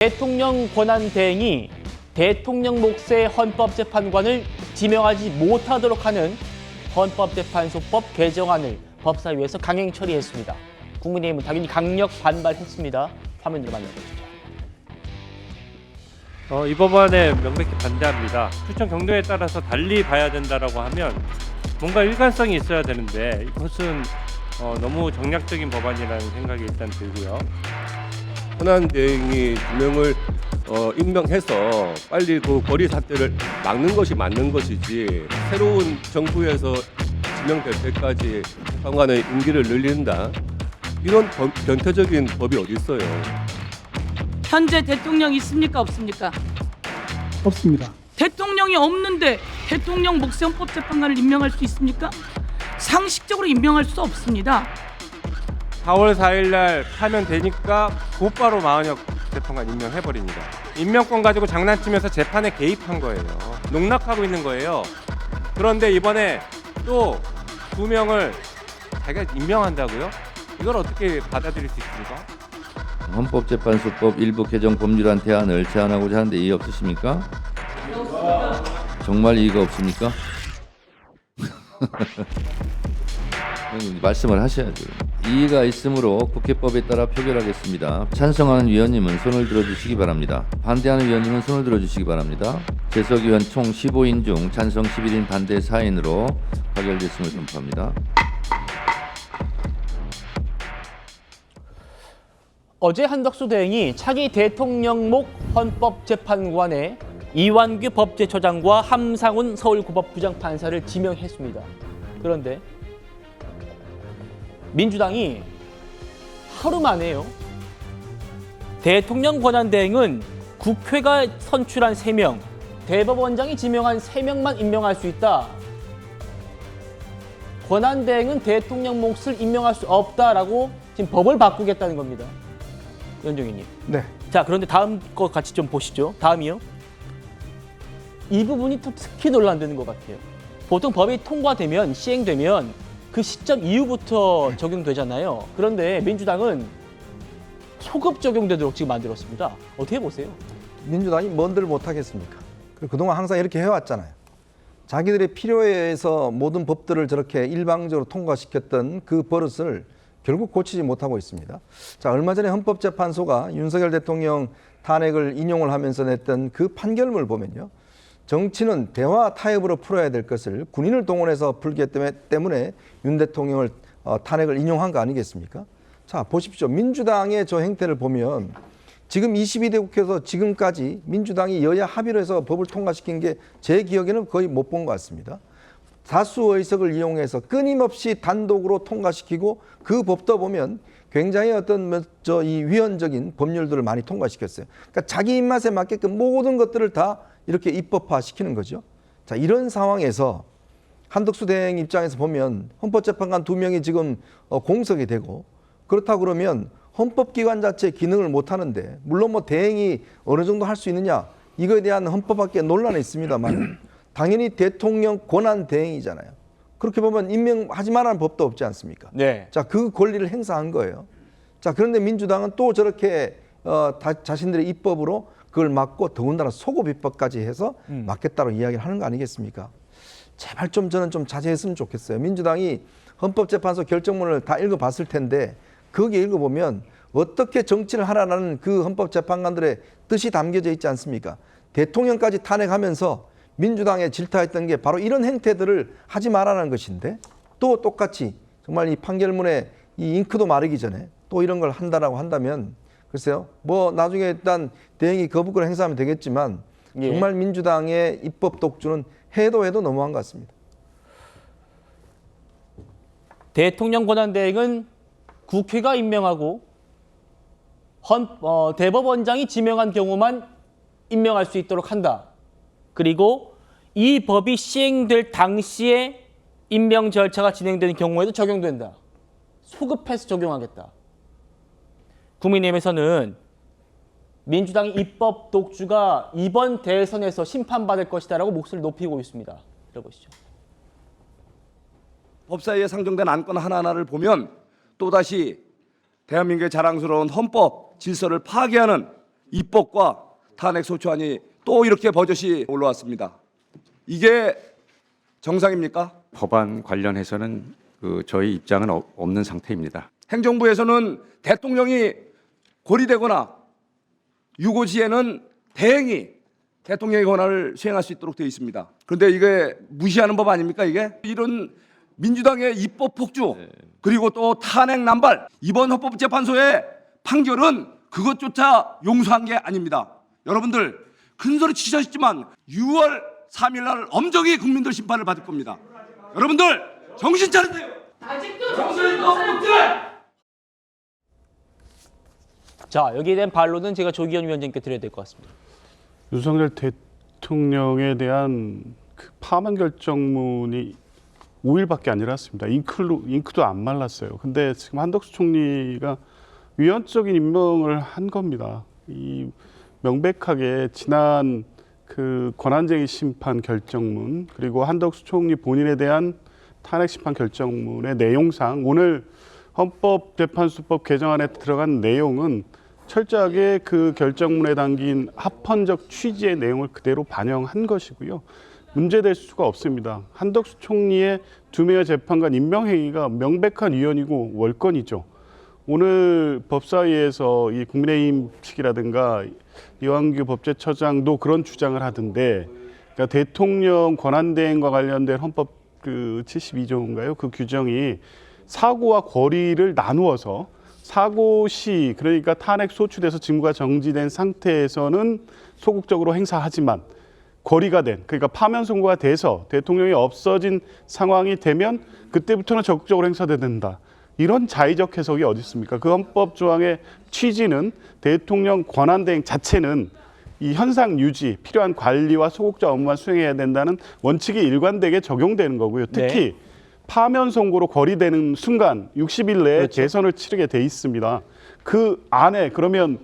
대통령 권한대행이 대통령 몫의 헌법재판관을 지명하지 못하도록 하는 헌법재판소법 개정안을 법사위에서 강행 처리했습니다. 국민의힘은 당연히 강력 반발했습니다. 화면으로 만나보시죠. 이 법안에 명백히 반대합니다. 추천 경로에 따라서 달리 봐야 된다라고 하면 뭔가 일관성이 있어야 되는데 이것은 너무 정략적인 법안이라는 생각이 일단 들고요. 권한대행이 지명을 임명해서 빨리 그 거리 사태를 막는 것이 맞는 것이지 새로운 정부에서 지명될 때까지 재판관의 임기를 늘린다. 이런 변태적인 법이 어디 있어요? 현재 대통령 있습니까 없습니까? 없습니다. 대통령이 없는데 대통령 몫의 헌법재판관을 임명할 수 있습니까? 상식적으로 임명할 수 없습니다. 4월 4일 날 하면 되니까 곧바로 마은혁 재판관 임명해버립니다. 임명권 가지고 장난치면서 재판에 개입한 거예요. 농락하고 있는 거예요. 그런데 이번에 또 2명을 자기가 임명한다고요? 이걸 어떻게 받아들일 수 있습니까? 헌법재판소법 일부 개정 법률안 대안을 제안하고자 하는데 이의 없으십니까? 정말 이의가 없습니까? 말씀을 하셔야죠. 이의가 있으므로 국회법에 따라 표결하겠습니다. 찬성하는 위원님은 손을 들어주시기 바랍니다. 반대하는 위원님은 손을 들어주시기 바랍니다. 재석 의원 총 15인 중 찬성 11인 반대 4인으로 가결됐음을 선포합니다. 어제 한덕수 대행이 차기 대통령 목 헌법재판관에 이완규 법제처장과 함상훈 서울고법부장판사를 지명했습니다. 그런데 민주당이 하루 만에요. 대통령 권한대행은 국회가 선출한 3명, 대법원장이 지명한 3명만 임명할 수 있다. 권한대행은 대통령 몫을 임명할 수 없다라고 지금 법을 바꾸겠다는 겁니다. 연종이님. 네. 자, 그런데 다음 거 같이 좀 보시죠. 다음이요. 이 부분이 특히 논란되는 것 같아요. 보통 법이 통과되면, 시행되면 그 시점 이후부터 적용되잖아요. 그런데 민주당은 소급 적용되도록 지금 만들었습니다. 어떻게 보세요? 민주당이 뭔들 못하겠습니까? 그리고 그동안 항상 이렇게 해왔잖아요. 자기들의 필요에 의해서 모든 법들을 저렇게 일방적으로 통과시켰던 그 버릇을 결국 고치지 못하고 있습니다. 자, 얼마 전에 헌법재판소가 윤석열 대통령 탄핵을 인용을 하면서 냈던 그 판결문을 보면요. 정치는 대화 타협으로 풀어야 될 것을 군인을 동원해서 풀기 때문에 윤 대통령을 탄핵을 인용한 거 아니겠습니까? 자, 보십시오. 민주당의 저 행태를 보면 지금 22대 국회에서 지금까지 민주당이 여야 합의로 해서 법을 통과시킨 게 제 기억에는 거의 못 본 것 같습니다. 다수 의석을 이용해서 끊임없이 단독으로 통과시키고 그 법도 보면 굉장히 어떤 이 위헌적인 법률들을 많이 통과시켰어요. 그러니까 자기 입맛에 맞게끔 모든 것들을 다 이렇게 입법화 시키는 거죠. 자, 이런 상황에서 한덕수 대행 입장에서 보면 헌법재판관 2명이 지금 공석이 되고 그렇다고 그러면 헌법기관 자체의 기능을 못 하는데 물론 뭐 대행이 어느 정도 할 수 있느냐 이거에 대한 헌법학계 논란이 있습니다만 당연히 대통령 권한 대행이잖아요. 그렇게 보면 임명하지 말라는 법도 없지 않습니까? 네. 자, 그 권리를 행사한 거예요. 자, 그런데 민주당은 또 저렇게 자신들의 입법으로 그걸 막고 더군다나 소급 입법까지 해서 막겠다고 이야기를 하는 거 아니겠습니까? 제발 좀 저는 좀 자제했으면 좋겠어요. 민주당이 헌법재판소 결정문을 다 읽어봤을 텐데 거기 읽어보면 어떻게 정치를 하라는 그 헌법재판관들의 뜻이 담겨져 있지 않습니까? 대통령까지 탄핵하면서 민주당에 질타했던 게 바로 이런 행태들을 하지 말라는 것인데 또 똑같이 정말 이 판결문에 이 잉크도 마르기 전에 또 이런 걸 한다라고 한다면 글쎄요. 뭐 나중에 일단 대행이 거부권을 행사하면 되겠지만 정말 민주당의 입법 독주는 해도 너무한 것 같습니다. 대통령 권한대행은 국회가 임명하고 대법원장이 지명한 경우만 임명할 수 있도록 한다. 그리고 이 법이 시행될 당시에 임명 절차가 진행되는 경우에도 적용된다. 소급해서 적용하겠다. 국민의힘에서는 민주당의 입법 독주가 이번 대선에서 심판받을 것이다라고 목소리를 높이고 있습니다. 들어보시죠. 법사위에 상정된 안건 하나하나를 보면 또다시 대한민국의 자랑스러운 헌법 질서를 파괴하는 입법과 탄핵 소추안이 또 이렇게 버젓이 올라왔습니다. 이게 정상입니까? 법안 관련해서는 저희 입장은 없는 상태입니다. 행정부에서는 대통령이 고리되거나 유고지에는 대행이 대통령의 권한을 수행할 수 있도록 되어 있습니다. 그런데 이게 무시하는 법 아닙니까? 이게 이런 민주당의 입법 폭주 그리고 또 탄핵 남발, 이번 헌법재판소의 판결은 그것조차 용서한 게 아닙니다. 여러분들 큰소리 치셨지만 6월 3일 날 엄정히 국민들 심판을 받을 겁니다. 여러분들 정신 차리세요. 아직도 정신을 없는 자, 여기에 대한 반론은 제가 조기현 위원장께 드려야 될 것 같습니다. 윤석열 대통령에 대한 그 파면 결정문이 5일밖에 안 지났습니다. 잉크도 안 말랐어요. 근데 지금 한덕수 총리가 위헌적인 임명을 한 겁니다. 이 명백하게 지난 그 권한쟁의 심판 결정문 그리고 한덕수 총리 본인에 대한 탄핵 심판 결정문의 내용상 오늘 헌법재판소법 개정안에 들어간 내용은 철저하게 그 결정문에 담긴 합헌적 취지의 내용을 그대로 반영한 것이고요. 문제될 수가 없습니다. 한덕수 총리의 2명의 재판관 임명 행위가 명백한 위헌이고 월권이죠. 오늘 법사위에서 이 국민의힘 측이라든가 이완규 법제처장도 그런 주장을 하던데, 그러니까 대통령 권한대행과 관련된 헌법 그 72조인가요? 그 규정이 사고와 권리를 나누어서 사고 시, 그러니까 탄핵 소추돼서 직무가 정지된 상태에서는 소극적으로 행사하지만 거리가 된, 그러니까 파면 선고가 돼서 대통령이 없어진 상황이 되면 그때부터는 적극적으로 행사된다. 이런 자의적 해석이 어디 있습니까? 그 헌법 조항의 취지는 대통령 권한대행 자체는 이 현상 유지, 필요한 관리와 소극적 업무만 수행해야 된다는 원칙이 일관되게 적용되는 거고요. 특히 파면 선고로 거리되는 순간 60일 내에 그렇죠. 대선을 치르게 돼 있습니다. 그 안에 그러면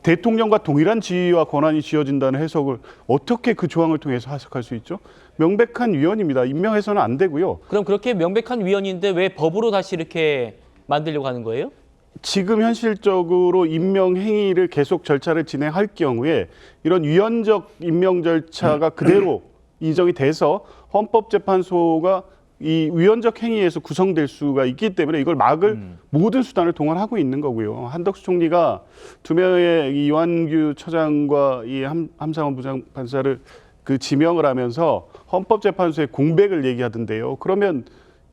대통령과 동일한 지위와 권한이 쥐어진다는 해석을 어떻게 그 조항을 통해서 해석할 수 있죠? 명백한 위헌입니다. 임명해서는 안 되고요. 그럼 그렇게 명백한 위헌인데 왜 법으로 다시 이렇게 만들려고 하는 거예요? 지금 현실적으로 임명 행위를 계속 절차를 진행할 경우에 이런 위헌적 임명 절차가 그대로 인정이 돼서 헌법재판소가 이 위헌적 행위에서 구성될 수가 있기 때문에 이걸 막을 모든 수단을 동원하고 있는 거고요. 한덕수 총리가 2명의 이완규 처장과 이 함상원 부장판사를 그 지명을 하면서 헌법재판소의 공백을 얘기하던데요. 그러면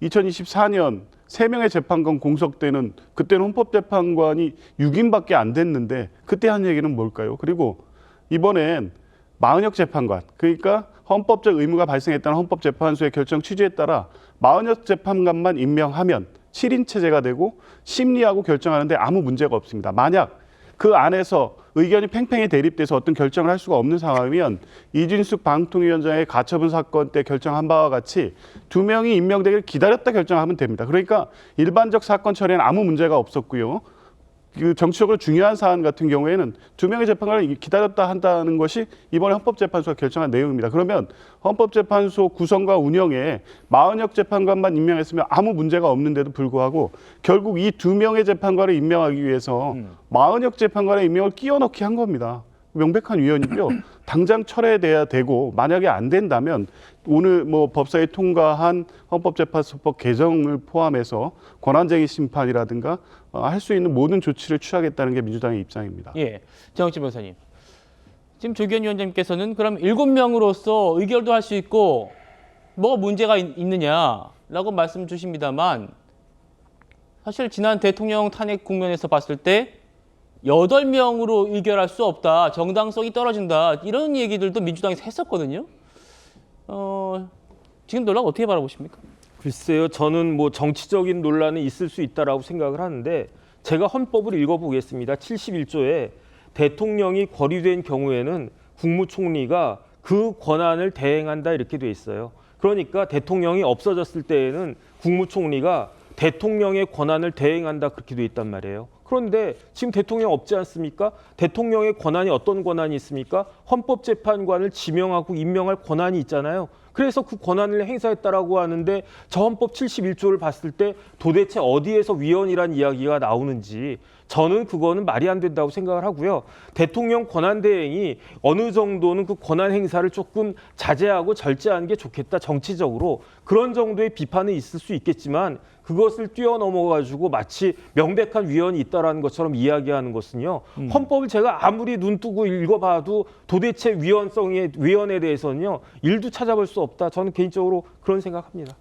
2024년 3명의 재판관 공석 때는 그때는 헌법재판관이 6인밖에 안 됐는데 그때 한 얘기는 뭘까요? 그리고 이번엔 마흔역 재판관, 그러니까 헌법적 의무가 발생했다는 헌법재판소의 결정 취지에 따라 마흔역 재판관만 임명하면 7인 체제가 되고 심리하고 결정하는데 아무 문제가 없습니다. 만약 그 안에서 의견이 팽팽히 대립돼서 어떤 결정을 할 수가 없는 상황이면 이준숙 방통위원장의 가처분 사건 때 결정한 바와 같이 2명이 임명되기를 기다렸다 결정하면 됩니다. 그러니까 일반적 사건 처리에는 아무 문제가 없었고요. 그 정치적으로 중요한 사안 같은 경우에는 2명의 재판관을 기다렸다 한다는 것이 이번에 헌법재판소가 결정한 내용입니다. 그러면 헌법재판소 구성과 운영에 마흔역 재판관만 임명했으면 아무 문제가 없는데도 불구하고 결국 이 2명의 재판관을 임명하기 위해서 마흔역 재판관의 임명을 끼워넣기 한 겁니다. 명백한 위헌이고요. 당장 철회돼야 되고 만약에 안 된다면 오늘 뭐 법사위 통과한 헌법재판소법 개정을 포함해서 권한쟁의 심판이라든가 할 수 있는 모든 조치를 취하겠다는 게 민주당의 입장입니다. 예, 정학진 변호사님. 지금 조기현 위원장님께서는 그럼 7명으로서 의결도 할 수 있고 뭐가 문제가 있느냐라고 말씀 주십니다만 사실 지난 대통령 탄핵 국면에서 봤을 때 8명으로 의결할 수 없다, 정당성이 떨어진다 이런 얘기들도 민주당에서 했었거든요. 지금 논란 어떻게 바라보십니까? 글쎄요, 저는 뭐 정치적인 논란이 있을 수 있다라고 생각을 하는데 제가 헌법을 읽어보겠습니다. 71조에 대통령이 거리된 경우에는 국무총리가 그 권한을 대행한다 이렇게 돼 있어요. 그러니까 대통령이 없어졌을 때에는 국무총리가 대통령의 권한을 대행한다 그렇게 돼 있단 말이에요. 그런데 지금 대통령 없지 않습니까? 대통령의 권한이 어떤 권한이 있습니까? 헌법재판관을 지명하고 임명할 권한이 있잖아요. 그래서 그 권한을 행사했다라고 하는데 저 헌법 71조를 봤을 때 도대체 어디에서 위헌이란 이야기가 나오는지 저는 그거는 말이 안 된다고 생각을 하고요. 대통령 권한 대행이 어느 정도는 그 권한 행사를 조금 자제하고 절제하는 게 좋겠다, 정치적으로. 그런 정도의 비판은 있을 수 있겠지만 그것을 뛰어넘어가지고 마치 명백한 위헌이 있다라는 것처럼 이야기하는 것은요. 헌법을 제가 아무리 눈 뜨고 읽어봐도 도대체 위헌에 대해서는요. 일도 찾아볼 수 없다. 저는 개인적으로 그런 생각합니다.